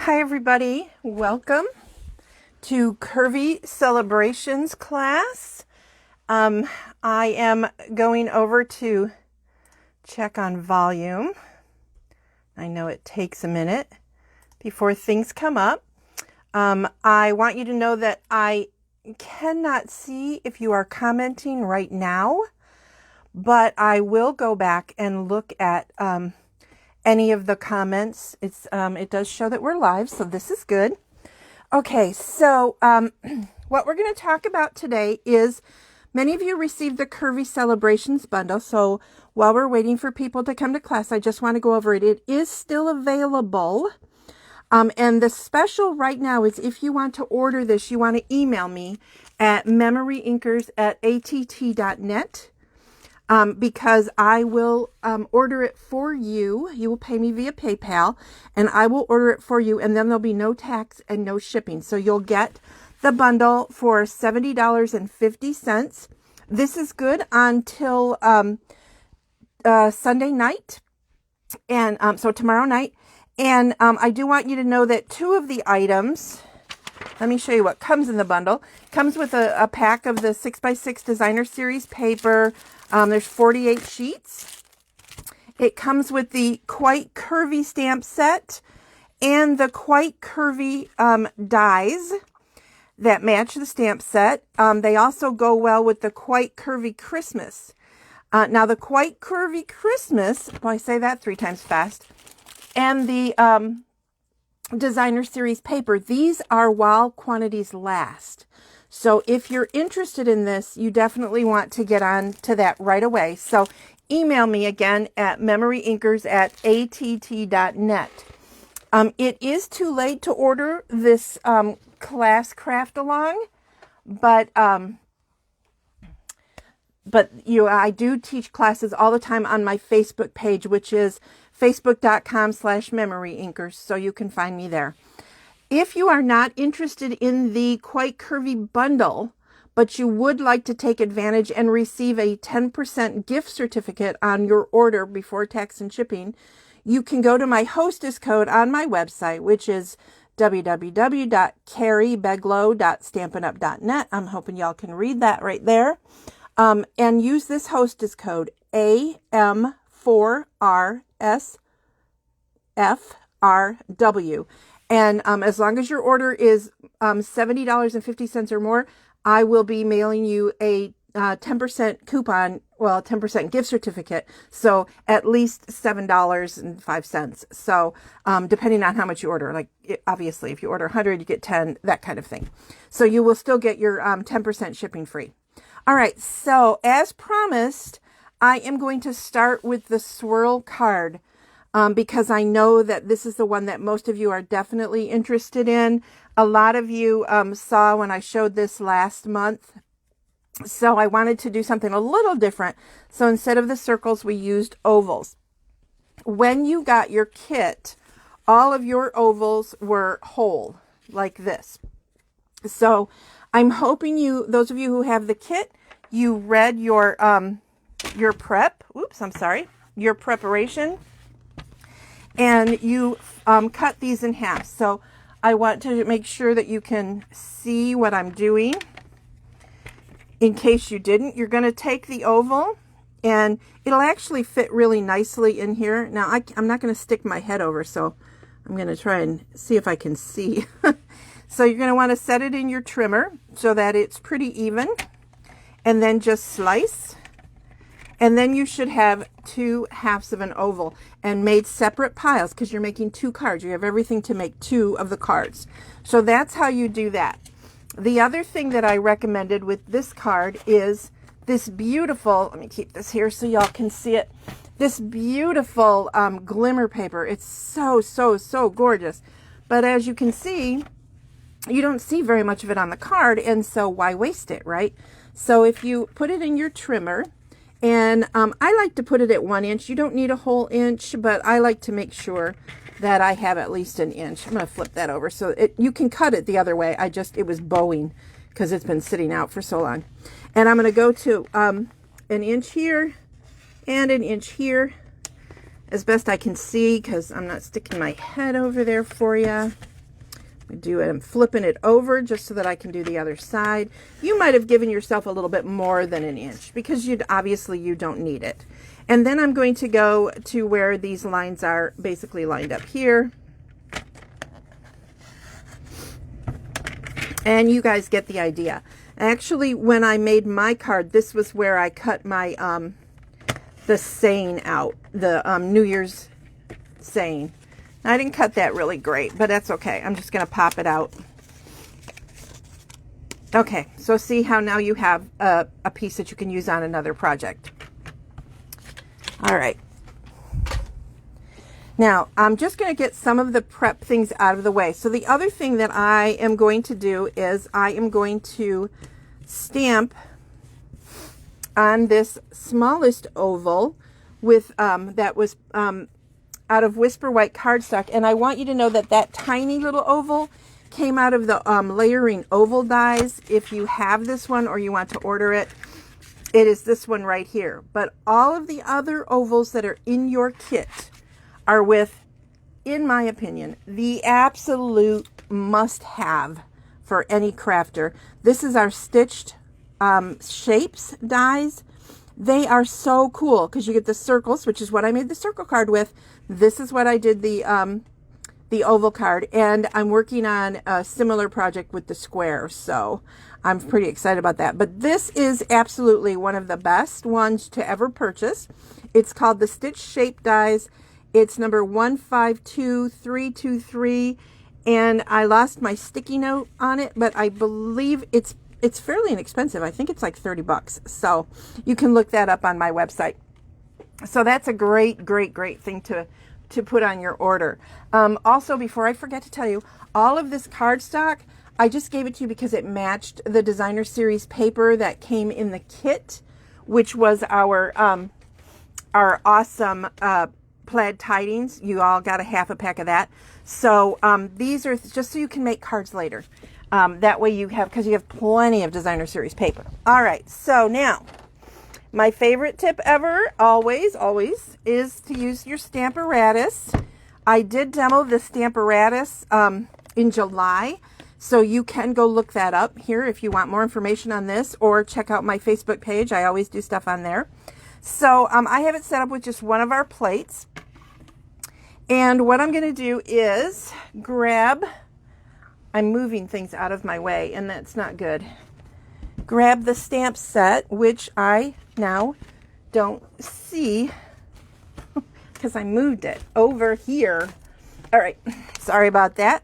Hi everybody, welcome to Curvy Celebrations class. I am going over to check on volume. I know it takes a minute before things come up. I want you to know that I cannot see if you are commenting right now, but I will go back and look at any of the comments. It does show that we're live, so this is good. Okay, so what we're going to talk about today is many of you received the Curvy Celebrations bundle. So while we're waiting for people to come to class, I just want to go over it. It is still available. And the special right now is if you want to order this, you want to email me at memoryinkers@att.net. Because I will order it for you. You will pay me via PayPal, and I will order it for you, and then there'll be no tax and no shipping. So you'll get the bundle for $70.50. This is good until Sunday night, and so tomorrow night. And I do want you to know that two of the items, let me show you what comes in the bundle. It comes with a pack of the 6x6 Designer Series paper. There's 48 sheets. It comes with the Quite Curvy stamp set and the Quite Curvy dies that match the stamp set. They also go well with the Quite Curvy Christmas. Now the Quite Curvy Christmas, well, I say that 3 times fast, and the Designer Series paper, these are while quantities last. So if you're interested in this, you definitely want to get on to that right away. So email me again at memoryinkers@att.net. It is too late to order this class craft along, but I do teach classes all the time on my Facebook page, which is facebook.com/memoryinkers. So you can find me there. If you are not interested in the Quite Curvy bundle, but you would like to take advantage and receive a 10% gift certificate on your order before tax and shipping, you can go to my hostess code on my website, which is www.carriebeglow.stampinup.net. I'm hoping y'all can read that right there. And use this hostess code AM4RSFRW. And as long as your order is $70.50 or more, I will be mailing you a 10% coupon, well, a 10% gift certificate. So at least $7.05. So depending on how much you order, like obviously if you order 100, you get 10, that kind of thing. So you will still get your 10% shipping free. All right. So as promised, I am going to start with the swirl card. Because I know that this is the one that most of you are definitely interested in. A lot of you saw when I showed this last month. So I wanted to do something a little different. So instead of the circles, we used ovals. When you got your kit, all of your ovals were whole, like this. So I'm hoping you, those of you who have the kit, you read your prep. Oops, I'm sorry. Your preparation. And you cut these in half. So I want to make sure that you can see what I'm doing. In case you didn't, you're going to take the oval and it'll actually fit really nicely in here. Now I'm not going to stick my head over, so I'm going to try and see if I can see. So you're going to want to set it in your trimmer so that it's pretty even, and then just slice. And then you should have 2 halves of an oval and made separate piles because you're making 2 cards. You have everything to make 2 of the cards. So that's how you do that. The other thing that I recommended with this card is this beautiful, let me keep this here so y'all can see it, this beautiful glimmer paper. It's so, so, so gorgeous. But as you can see, you don't see very much of it on the card, and so why waste it, right? So if you put it in your trimmer, and I like to put it at 1 inch. You don't need a whole inch, but I like to make sure that I have at least an inch. I'm going to flip that over so you can cut it the other way. It was bowing because it's been sitting out for so long. And I'm going to go to an inch here and an inch here as best I can see because I'm not sticking my head over there for you. I'm flipping it over just so that I can do the other side. You might have given yourself a little bit more than an inch because obviously you don't need it. And then I'm going to go to where these lines are basically lined up here. And you guys get the idea. Actually, when I made my card, this was where I cut my the saying out, the New Year's saying. I didn't cut that really great, but that's okay. I'm just going to pop it out. Okay, so see how now you have a piece that you can use on another project. All right. Now, I'm just going to get some of the prep things out of the way. So the other thing that I am going to do is I am going to stamp on this smallest oval with that was out of Whisper White cardstock. And I want you to know that that tiny little oval came out of the layering oval dies. If you have this one or you want to order it, it is this one right here. But all of the other ovals that are in your kit are with, in my opinion, the absolute must-have for any crafter. This is our stitched shapes dies. They are so cool because you get the circles, which is what I made the circle card with. This is what I did the oval card, and I'm working on a similar project with the square, so I'm pretty excited about that. But this is absolutely one of the best ones to ever purchase. It's called the Stitch Shape Dies. It's number 152323, and I lost my sticky note on it, but I believe it's fairly inexpensive. I think it's like 30 bucks. So you can look that up on my website. So that's a great, great, great thing to put on your order. Also, before I forget to tell you, all of this cardstock, I just gave it to you because it matched the designer series paper that came in the kit, which was our awesome plaid tidings. You all got a half a pack of that. So these are just so you can make cards later. That way you have, because you have plenty of designer series paper. All right, so now my favorite tip ever, always, is to use your Stamparatus. I did demo the Stamparatus in July, so you can go look that up here if you want more information on this, or check out my Facebook page. I always do stuff on there. So I have it set up with just one of our plates. And what I'm going to do is grab, I'm moving things out of my way, and that's not good. Grab the stamp set, which I now don't see because I moved it over here. All right, sorry about that.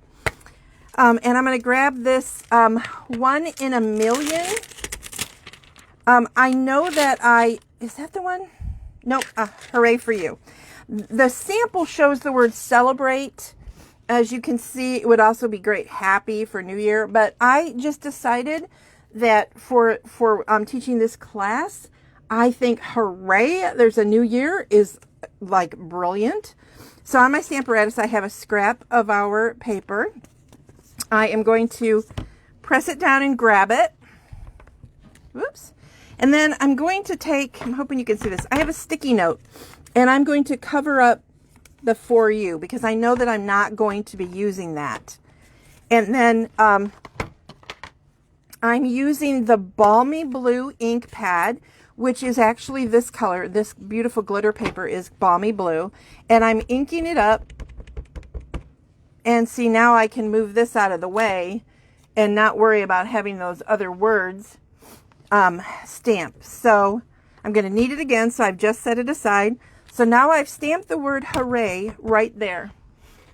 And I'm going to grab this 1 in a million. I know that is that the one? Nope, hooray for you. The sample shows the word celebrate. As you can see, it would also be great happy for New Year, but I just decided that for teaching this class, I think hooray, there's a new year is like brilliant. So on my Stamparatus, I have a scrap of our paper. I am going to press it down and grab it. Whoops. And then I'm going to take, I'm hoping you can see this, I have a sticky note, and I'm going to cover up the For You because I know that I'm not going to be using that. And then I'm using the Balmy Blue ink pad, which is actually this color. This beautiful glitter paper is Balmy Blue, and I'm inking it up. And see, now I can move this out of the way and not worry about having those other words stamped. So I'm going to knead it again, so I've just set it aside. So now I've stamped the word hooray right there.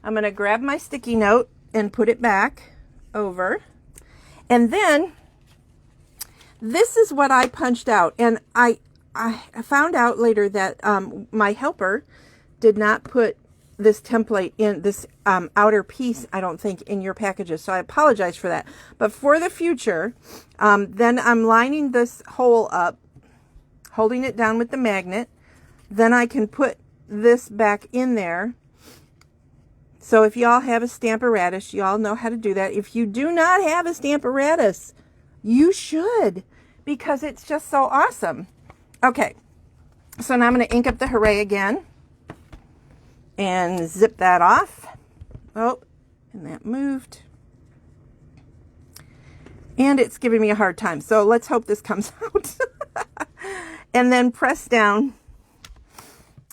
I'm going to grab my sticky note and put it back over. And then this is what I punched out. And I found out later that my helper did not put this template in this outer piece, I don't think, in your packages. So I apologize for that. But for the future, then I'm lining this hole up, holding it down with the magnet. Then I can put this back in there. So if y'all have a Stamparatus, y'all know how to do that. If you do not have a Stamparatus, you should, because it's just so awesome. Okay, so now I'm going to ink up the hooray again and zip that off. Oh, and that moved. And it's giving me a hard time. So let's hope this comes out. And then press down.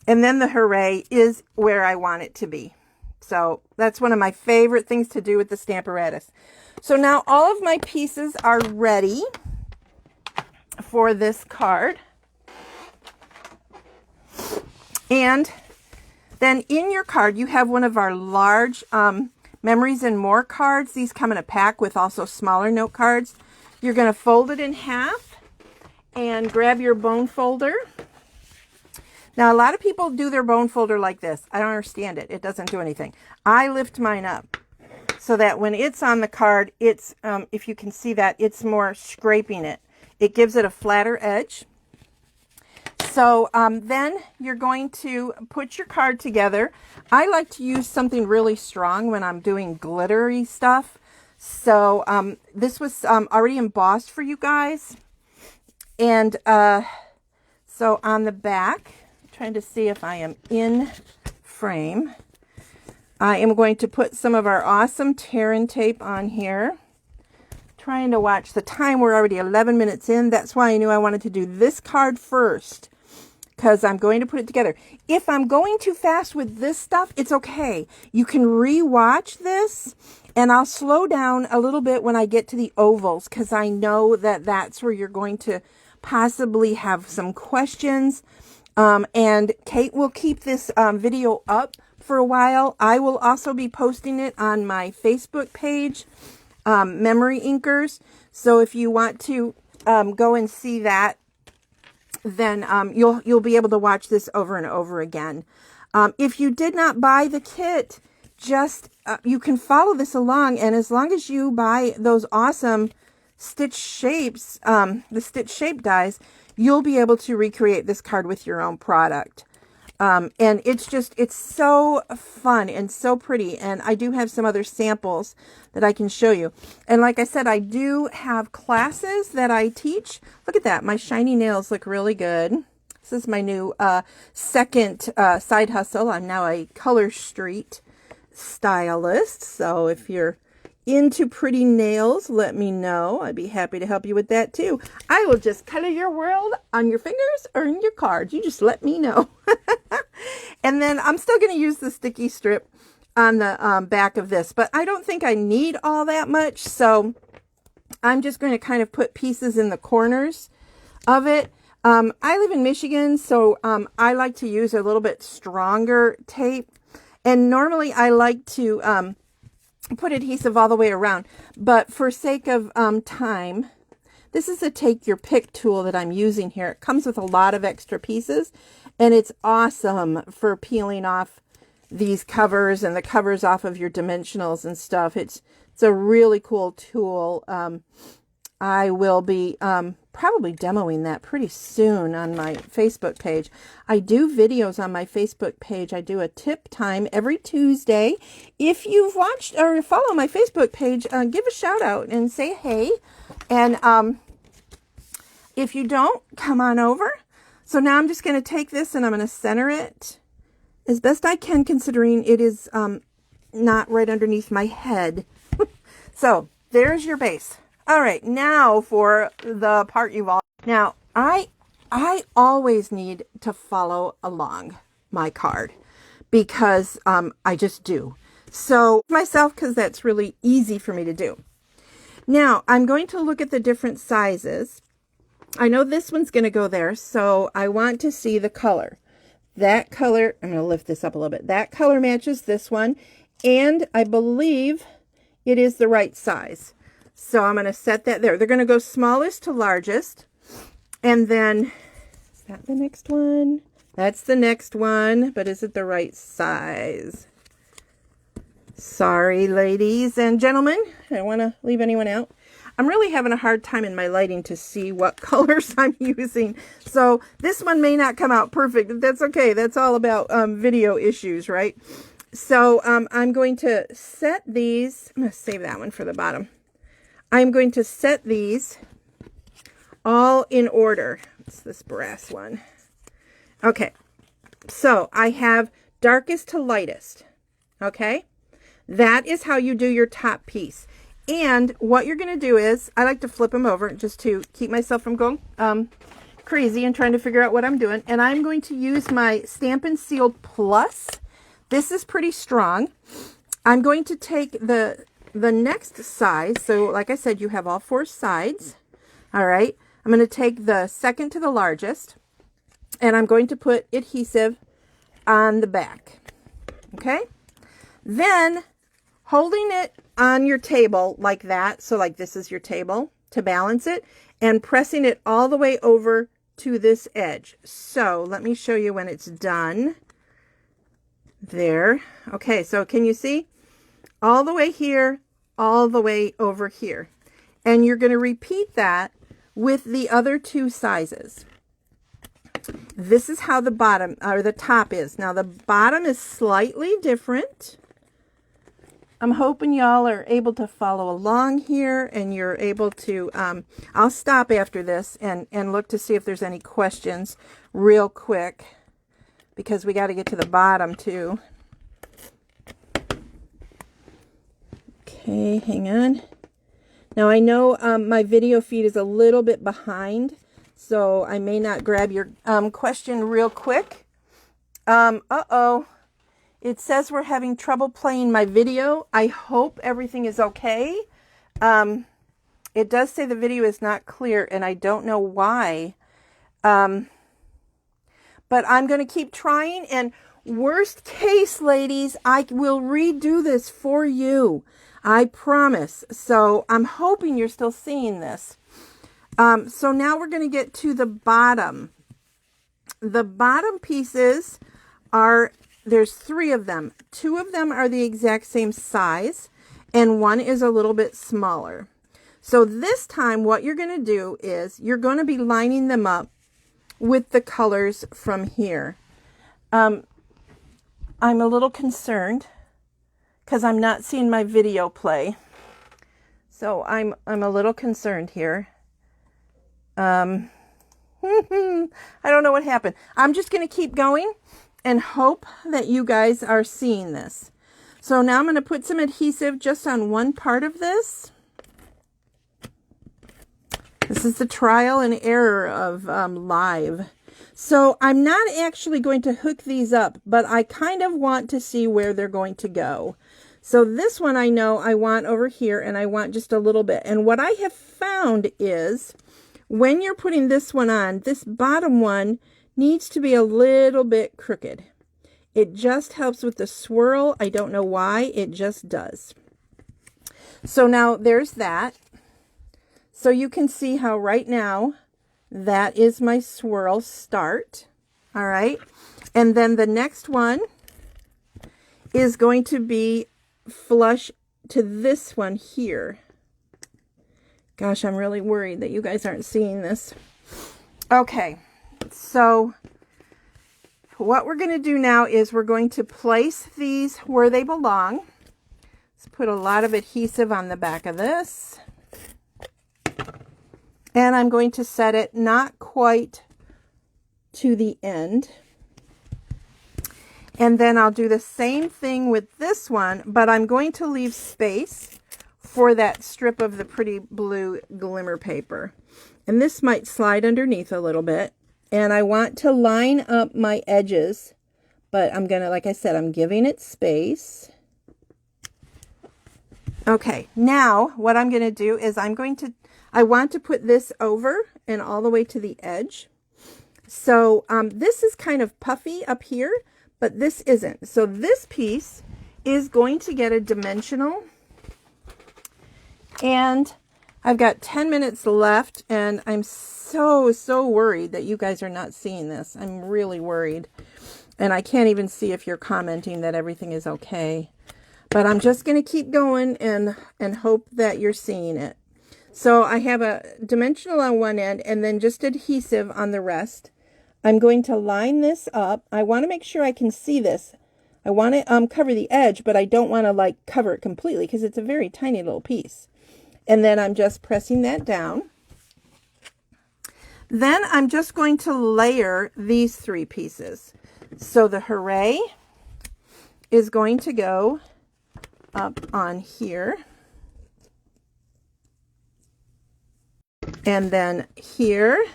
And then the hooray is where I want it to be. So that's one of my favorite things to do with the Stamparatus. So now all of my pieces are ready for this card. And then in your card, you have one of our large Memories and More cards. These come in a pack with also smaller note cards. You're going to fold it in half and grab your bone folder. Now, a lot of people do their bone folder like this. I don't understand it. It doesn't do anything. I lift mine up so that when it's on the card, it's, if you can see that, it's more scraping it. It gives it a flatter edge. So then you're going to put your card together. I like to use something really strong when I'm doing glittery stuff. So this was already embossed for you guys. And so on the back, trying to see if I am in frame, I am going to put some of our awesome Terran tape on here. Trying to watch the time. We're already 11 minutes in. That's why I knew I wanted to do this card first, because I'm going to put it together. If I'm going too fast with this stuff, it's okay. You can re-watch this, and I'll slow down a little bit when I get to the ovals, because I know that that's where you're going to possibly have some questions. And Kate will keep this video up for a while. I will also be posting it on my Facebook page, Memory Inkers. So if you want to go and see that, then you'll be able to watch this over and over again. If you did not buy the kit, just you can follow this along, and as long as you buy those awesome stitch shapes, the stitch shape dies, you'll be able to recreate this card with your own product. And it's so fun and so pretty. And I do have some other samples that I can show you. And like I said, I do have classes that I teach. Look at that. My shiny nails look really good. This is my new second side hustle. I'm now a Color Street stylist. So if you're into pretty nails, let me know. I'd be happy to help you with that too. I will just color your world on your fingers or in your cards. You just let me know. And then I'm still going to use the sticky strip on the back of this, but I don't think I need all that much. So I'm just going to kind of put pieces in the corners of it. I live in Michigan, so I like to use a little bit stronger tape. And normally I like to put adhesive all the way around, but for sake of time, this is a take your pick tool that I'm using here. It comes with a lot of extra pieces, and it's awesome for peeling off these covers and the covers off of your dimensionals and stuff. It's a really cool tool. I will be probably demoing that pretty soon on my Facebook page. I do videos on my Facebook page. I do a tip time every Tuesday. If you've watched or follow my Facebook page, give a shout out and say hey. And if you don't, come on over. So now I'm just going to take this and I'm going to center it as best I can, considering it is not right underneath my head. So there's your base. All right, now for the part you've all... Now, I always need to follow along my card because I just do. So myself, because that's really easy for me to do. Now, I'm going to look at the different sizes. I know this one's going to go there, so I want to see the color. That color, I'm going to lift this up a little bit. That color matches this one, and I believe it is the right size. So I'm going to set that there. They're going to go smallest to largest. And then, is that the next one? That's the next one, but is it the right size? Sorry, ladies and gentlemen. I don't want to leave anyone out. I'm really having a hard time in my lighting to see what colors I'm using. So this one may not come out perfect. That's okay. That's all about video issues, right? So I'm going to set these. I'm going to save that one for the bottom. I'm going to set these all in order. It's this brass one. Okay, so I have darkest to lightest. Okay, that is how you do your top piece. And what you're going to do is, I like to flip them over just to keep myself from going crazy and trying to figure out what I'm doing. And I'm going to use my Stampin' Sealed Plus. This is pretty strong. I'm going to take the next size. So like I said, you have all 4 sides. All right. I'm going to take the second to the largest, and I'm going to put adhesive on the back. Okay. Then holding it on your table like that, so like this is your table to balance it, and pressing it all the way over to this edge. So let me show you when it's done. There. Okay, so can you see? All the way here, all the way over here. And you're going to repeat that with the other 2 sizes. This is how the bottom or the top is. Now the bottom is slightly different. I'm hoping y'all are able to follow along here, and you're able to, I'll stop after this and look to see if there's any questions real quick, because we got to get to the bottom too. Okay, hang on. Now I know my video feed is a little bit behind, so I may not grab your question real quick. Uh-oh. It says we're having trouble playing my video. I hope everything is okay. It does say the video is not clear, and I don't know why. But I'm going to keep trying, and worst case, ladies, I will redo this for you. I promise. So I'm hoping you're still seeing this. So now we're going to get to the bottom. The bottom pieces are... There's 3 of them. 2 of them are the exact same size, and 1 is a little bit smaller. So this time what you're going to do is you're going to be lining them up with the colors from here. I'm a little concerned because I'm not seeing my video play. So I'm a little concerned here. I don't know what happened. I'm just going to keep going and hope that you guys are seeing this. So now I'm going to put some adhesive just on one part of this. This is the trial and error of live. So I'm not actually going to hook these up, but I kind of want to see where they're going to go. So this one I know I want over here, and I want just a little bit. And what I have found is when you're putting this one on, this bottom one needs to be a little bit crooked. It just helps with the swirl. I don't know why, it just does. So now there's that. So you can see how right now that is my swirl start. All right. And then the next one is going to be flush to this one here. Gosh, I'm really worried that you guys aren't seeing this. Okay. So what we're going to do now is we're going to place these where they belong. Let's put a lot of adhesive on the back of this. And I'm going to set it not quite to the end. And then I'll do the same thing with this one, but I'm going to leave space for that strip of the pretty blue glimmer paper. And this might slide underneath a little bit. And I want to line up my edges, but I'm going to, like I said, I'm giving it space. Okay, now what I'm going to do is I want to put this over and all the way to the edge. So this is kind of puffy up here, but this isn't. So this piece is going to get a dimensional. And I've got 10 minutes left, and I'm so worried that you guys are not seeing this. I'm really worried. And I can't even see if you're commenting that everything is okay. But I'm just going to keep going and hope that you're seeing it. So I have a dimensional on one end and then just adhesive on the rest. I'm going to line this up. I want to make sure I can see this. I want to cover the edge, but I don't want to like cover it completely because it's a very tiny little piece. And then I'm just pressing that down. Then I'm just going to layer these 3 pieces. So the hooray is going to go up on here. And then here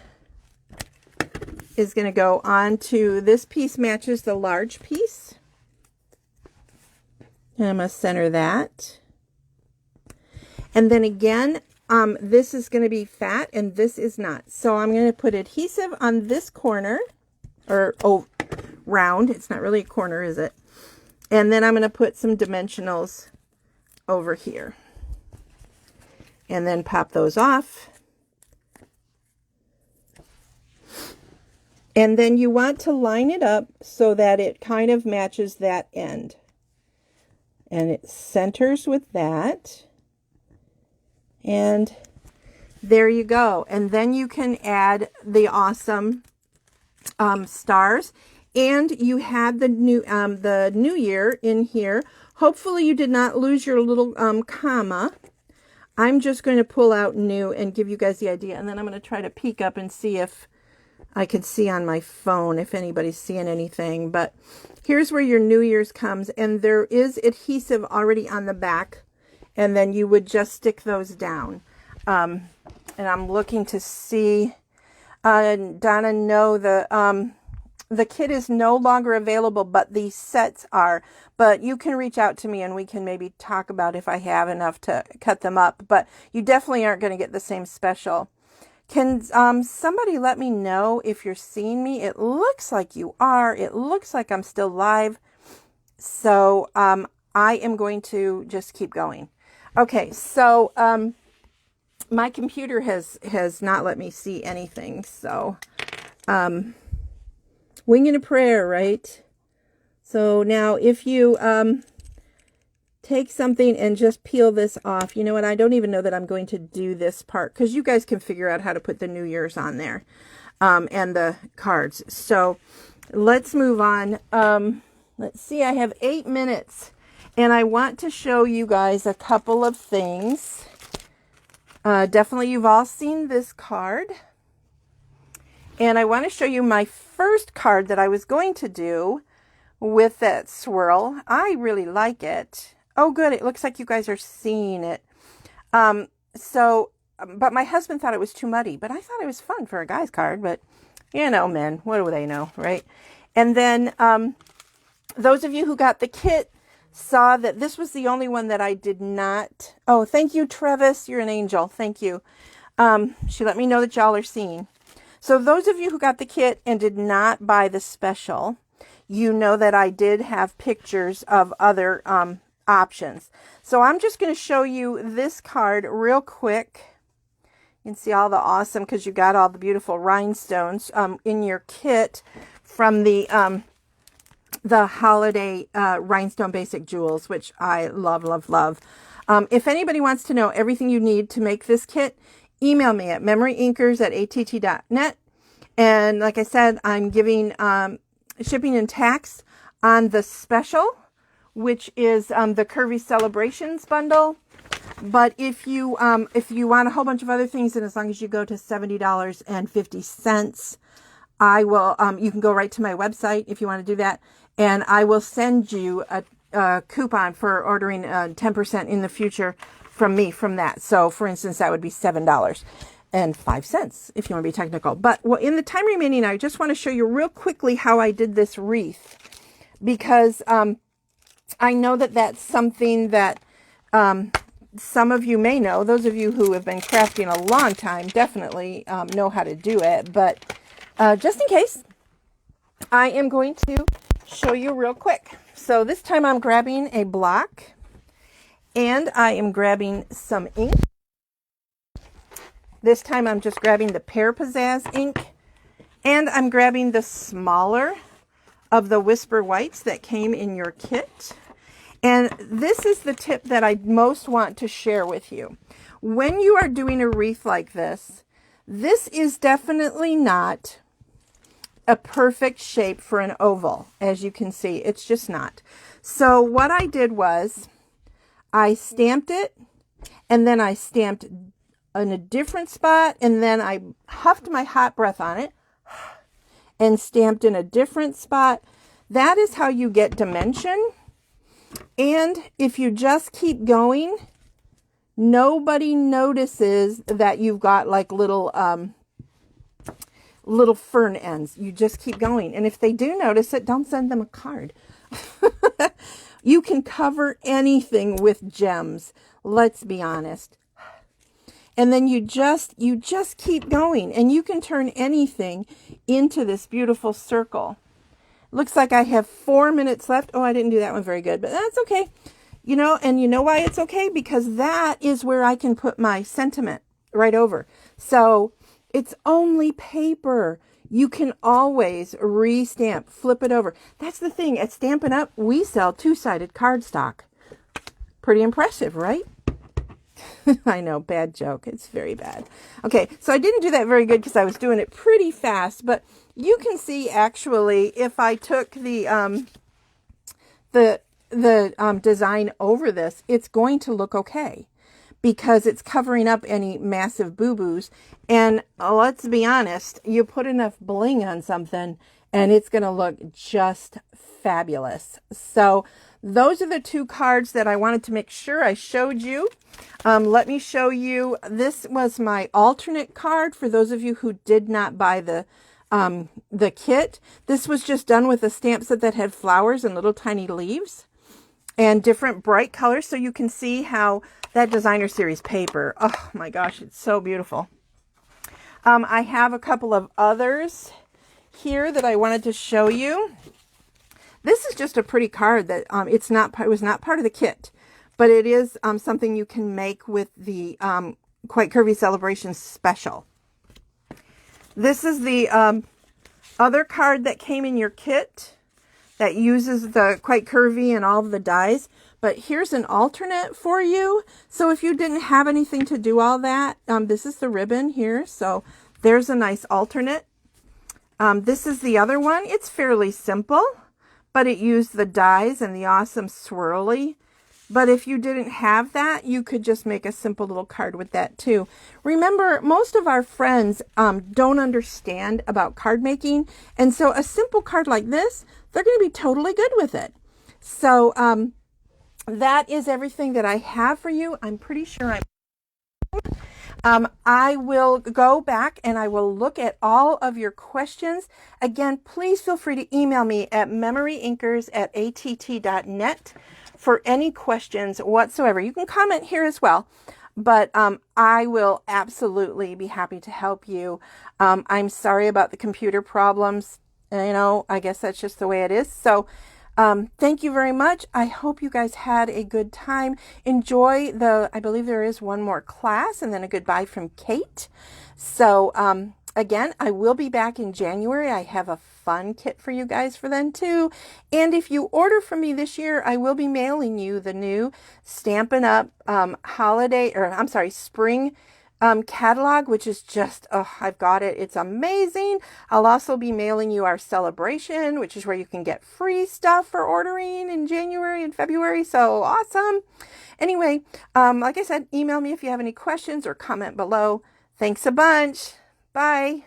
is going to go on to, this piece matches the large piece. And I'm going to center that. And then again, this is going to be fat and this is not. So I'm going to put adhesive on this corner, or round. It's not really a corner, is it? And then I'm going to put some dimensionals over here. And then pop those off. And then you want to line it up so that it kind of matches that end. And it centers with that. And there you go. And then you can add the awesome stars. And you had the new year in here. Hopefully you did not lose your little comma. I'm just going to pull out new and give you guys the idea. And then I'm going to try to peek up and see if I could see on my phone if anybody's seeing anything. But here's where your New Year's comes. And there is adhesive already on the back. And then you would just stick those down. And I'm looking to see. Donna, no, the kit is no longer available, but these sets are. But you can reach out to me and we can maybe talk about if I have enough to cut them up. But you definitely aren't going to get the same special. Can somebody let me know if you're seeing me? It looks like you are. It looks like I'm still live. So I am going to just keep going. Okay, so my computer has not let me see anything. So winging a prayer, right? So now if you take something and just peel this off. You know what? I don't even know that I'm going to do this part because you guys can figure out how to put the New Year's on there and the cards. So let's move on. Let's see. I have 8 minutes and I want to show you guys a couple of things. Definitely you've all seen this card. And I want to show you my first card that I was going to do with that swirl. I really like it. Oh, good. It looks like you guys are seeing it. But my husband thought it was too muddy, but I thought it was fun for a guy's card, but you know, men, what do they know, right? And then, those of you who got the kit saw that this was the only one that I did not. Oh, thank you, Travis. You're an angel. Thank you. She let me know that y'all are seeing. So those of you who got the kit and did not buy the special, you know that I did have pictures of other, options. So I'm just going to show you this card real quick. You can see all the awesome, because you got all the beautiful rhinestones in your kit from the holiday rhinestone basic jewels, which I love, love, love. If anybody wants to know everything you need to make this kit, email me at memoryinkers@att.net. And like I said, I'm giving shipping and tax on the special, which is the Curvy Celebrations bundle. But if you want a whole bunch of other things, and as long as you go to $70.50, I will. You can go right to my website if you want to do that, and I will send you a coupon for ordering 10% in the future from me from that. So, for instance, that would be $7.05 if you want to be technical. But in the time remaining, I just want to show you real quickly how I did this wreath, because I know that that's something that some of you may know. Those of you who have been crafting a long time definitely know how to do it. But just in case, I am going to show you real quick. So this time I'm grabbing a block and I am grabbing some ink. This time I'm just grabbing the Pear Pizzazz ink, and I'm grabbing the smaller of the Whisper Whites that came in your kit. And this is the tip that I most want to share with you. When you are doing a wreath like this, this is definitely not a perfect shape for an oval. As you can see, it's just not. So what I did was I stamped it, and then I stamped in a different spot, and then I huffed my hot breath on it and stamped in a different spot. That is how you get dimension. And if you just keep going, Nobody notices that you've got like little fern ends. You just keep going. And if they do notice it, don't send them a card. You can cover anything with gems. Let's be honest. And then you just keep going, and you can turn anything into this beautiful circle. Looks like I have 4 minutes left. Oh, I didn't do that one very good, but that's okay. You know, and you know why it's okay? Because that is where I can put my sentiment right over. So it's only paper. You can always re-stamp, flip it over. That's the thing. At Stampin' Up, we sell two-sided cardstock. Pretty impressive, right? I know, bad joke. It's very bad. Okay, so I didn't do that very good because I was doing it pretty fast, but you can see actually if I took the design over this, it's going to look okay because it's covering up any massive boo-boos. And let's be honest, you put enough bling on something and it's going to look just fabulous. So those are the two cards that I wanted to make sure I showed you. Let me show you. This was my alternate card for those of you who did not buy the kit. This was just done with a stamp set that had flowers and little tiny leaves and different bright colors, so you can see how that designer series paper, oh my gosh, it's so beautiful. I have a couple of others here that I wanted to show you. This is just a pretty card that it was not part of the kit, but it is something you can make with the Quite Curvy Celebration Special. This is the other card that came in your kit that uses the Quite Curvy and all of the dies. But here's an alternate for you. So if you didn't have anything to do all that, this is the ribbon here. So there's a nice alternate. This is the other one. It's fairly simple, but it used the dies and the awesome swirly. But if you didn't have that, you could just make a simple little card with that too. Remember, most of our friends don't understand about card making. And so a simple card like this, they're going to be totally good with it. So that is everything that I have for you. I'm pretty sure I will go back and I will look at all of your questions. Again, please feel free to email me at memoryinkers@att.net for any questions whatsoever. You can comment here as well, but I will absolutely be happy to help you. I'm sorry about the computer problems. You know, I guess that's just the way it is. So thank you very much. I hope you guys had a good time. Enjoy I believe there is one more class and then a goodbye from Kate. So again, I will be back in January. I have a fun kit for you guys for then too. And if you order from me this year, I will be mailing you the new Stampin' Up! Spring catalog, which is just, oh, I've got it. It's amazing. I'll also be mailing you our celebration, which is where you can get free stuff for ordering in January and February. So awesome. Anyway, like I said, email me if you have any questions or comment below. Thanks a bunch. Bye.